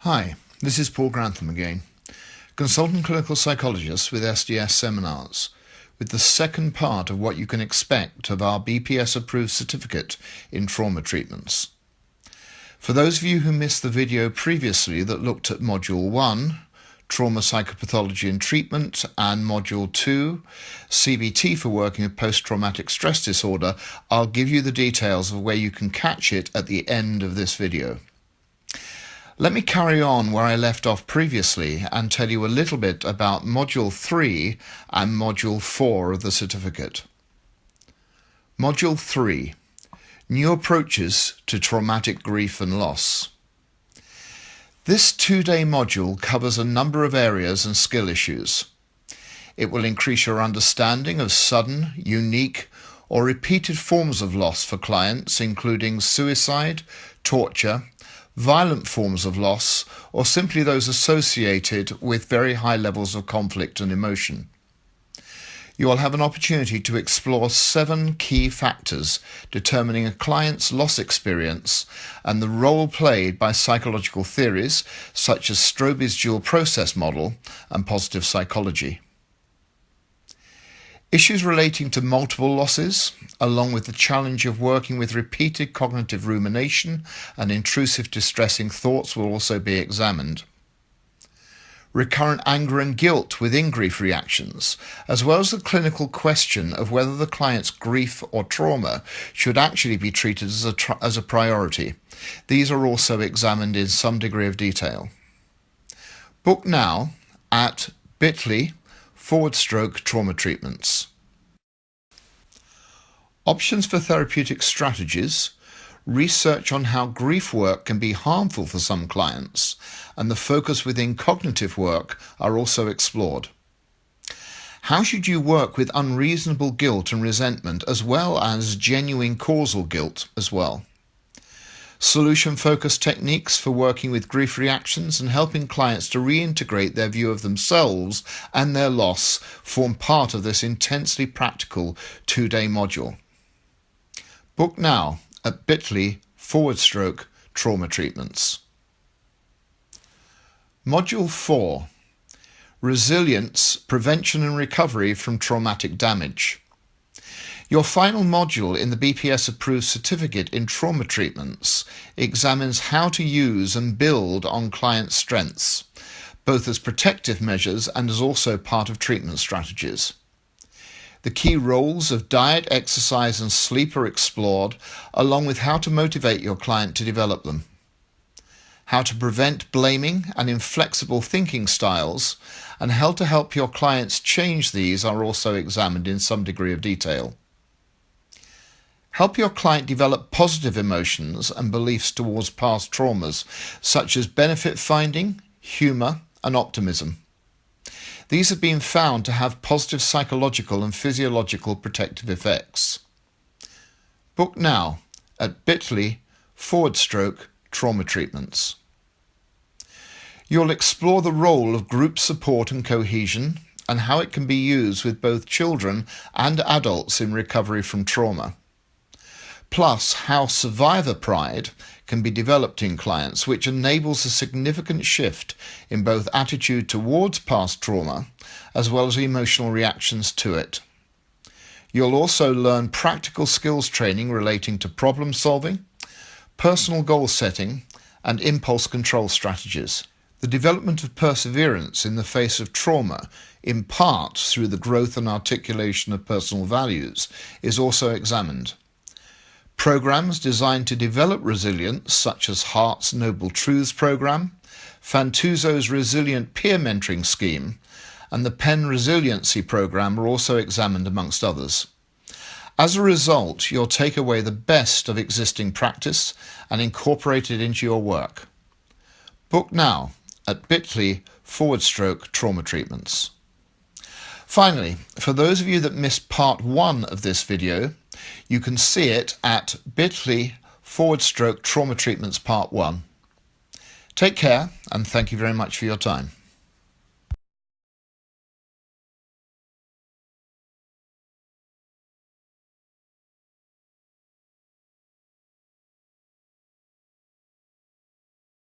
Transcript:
Hi, this is Paul Grantham again, consultant clinical psychologist with SDS seminars, with the second part of what you can expect of our BPS-approved certificate in trauma treatments. For those of you who missed the video previously that looked at Module 1, Trauma, Psychopathology and Treatment, and Module 2, CBT for working with post-traumatic stress disorder, I'll give you the details of where you can catch it at the end of this video. Let me carry on where I left off previously and tell you a little bit about Module 3 and Module 4 of the certificate. Module 3, New Approaches to Traumatic Grief and Loss. This two-day module covers a number of areas and skill issues. It will increase your understanding of sudden, unique, or repeated forms of loss for clients, including suicide, torture, violent forms of loss, or simply those associated with very high levels of conflict and emotion. You will have an opportunity to explore 7 key factors determining a client's loss experience and the role played by psychological theories such as Strobe's dual process model and positive psychology. Issues relating to multiple losses, along with the challenge of working with repeated cognitive rumination and intrusive distressing thoughts, will also be examined. Recurrent anger and guilt within grief reactions, as well as the clinical question of whether the client's grief or trauma should actually be treated as a priority. These are also examined in some degree of detail. Book now at bit.ly/trauma treatments. Options for therapeutic strategies, research on how grief work can be harmful for some clients, and the focus within cognitive work are also explored. How should you work with unreasonable guilt and resentment, as well as genuine causal guilt as well? Solution-focused techniques for working with grief reactions and helping clients to reintegrate their view of themselves and their loss form part of this intensely practical two-day module. Book now at bit.ly/trauma treatments. Module 4, Resilience, Prevention and Recovery from Traumatic Damage. Your final module in the BPS-approved certificate in trauma treatments examines how to use and build on client strengths, both as protective measures and as also part of treatment strategies. The key roles of diet, exercise, and sleep are explored, along with how to motivate your client to develop them. How to prevent blaming and inflexible thinking styles, and how to help your clients change these are also examined in some degree of detail. Help your client develop positive emotions and beliefs towards past traumas, such as benefit finding, humor, and optimism. These have been found to have positive psychological and physiological protective effects. Book now at bit.ly/trauma treatments. You'll explore the role of group support and cohesion and how it can be used with both children and adults in recovery from trauma. Plus, how survivor pride can be developed in clients, which enables a significant shift in both attitude towards past trauma as well as emotional reactions to it. You'll also learn practical skills training relating to problem solving, personal goal setting, and impulse control strategies. The development of perseverance in the face of trauma, in part through the growth and articulation of personal values, is also examined. Programs designed to develop resilience, such as Hart's Noble Truths program, Fantuzzo's Resilient Peer Mentoring Scheme, and the Penn Resiliency program are also examined amongst others. As a result, you'll take away the best of existing practice and incorporate it into your work. Book now at bit.ly/trauma treatments. Finally, for those of you that missed part 1 of this video, you can see it at bit.ly/trauma treatments part 1. Take care, and thank you very much for your time.